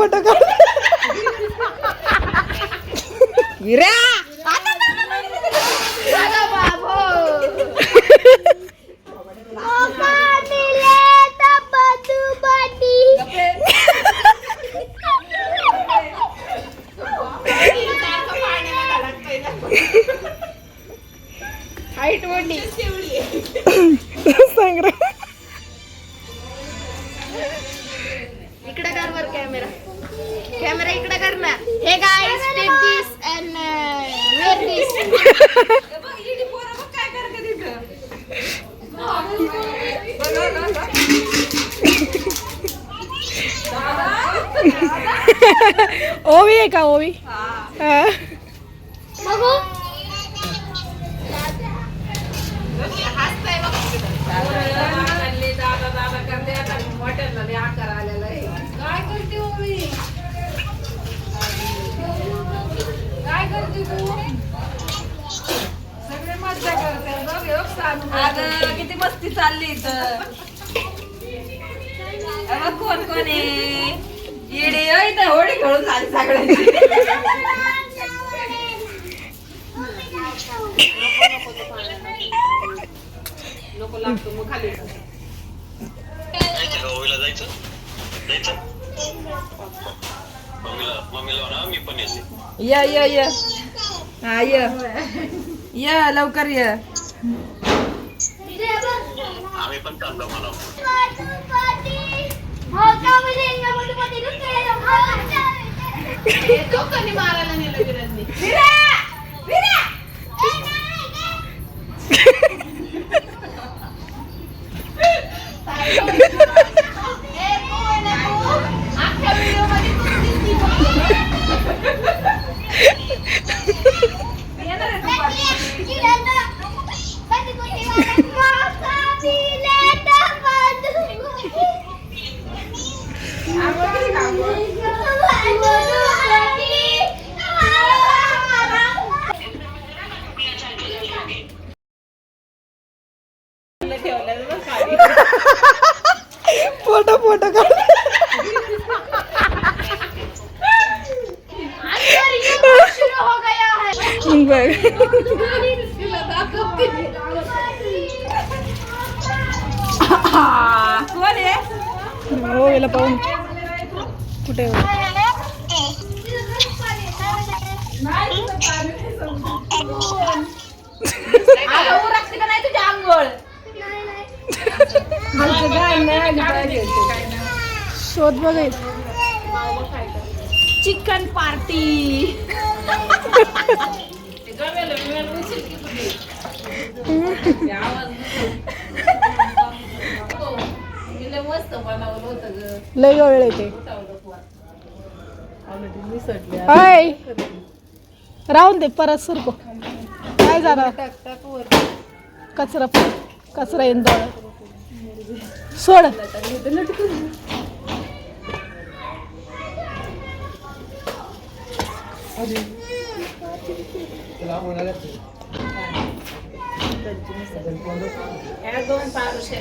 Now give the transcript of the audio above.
photo काढ विरा height मोठी सांग रे इकडे कर वर कॅमेरा कॅमेरा इकडे कर ना हे गाइस टेक दिस एंड वेअर दिस काय करते तिथं ओवी आहे का ओवी हा बघू काय करते ओवी काय करते तू सगळे मज्जा करते किती मस्ती चालली इथं कोण कोण आहे येडे इथं होडी खेळून झाली सगळ्यांची नको लागतो मग खाली जायचं मम्मीला म्हणा मी पण येते य हा य लवकर य आम्ही पण चाललो मला मारायला नेलं विराजने फोटो फोटो काढ हो गया है कोण आहे ओवीला पाहून कुठे लागते का नाही तुझ्या आंघोळ शोध बघायचं चिकन पार्टी मस्त बनवलं होतं ग लय वेळ येते हाय राहून दे परत सरको काय झालं कचरा येऊन सोड दोन पारुशे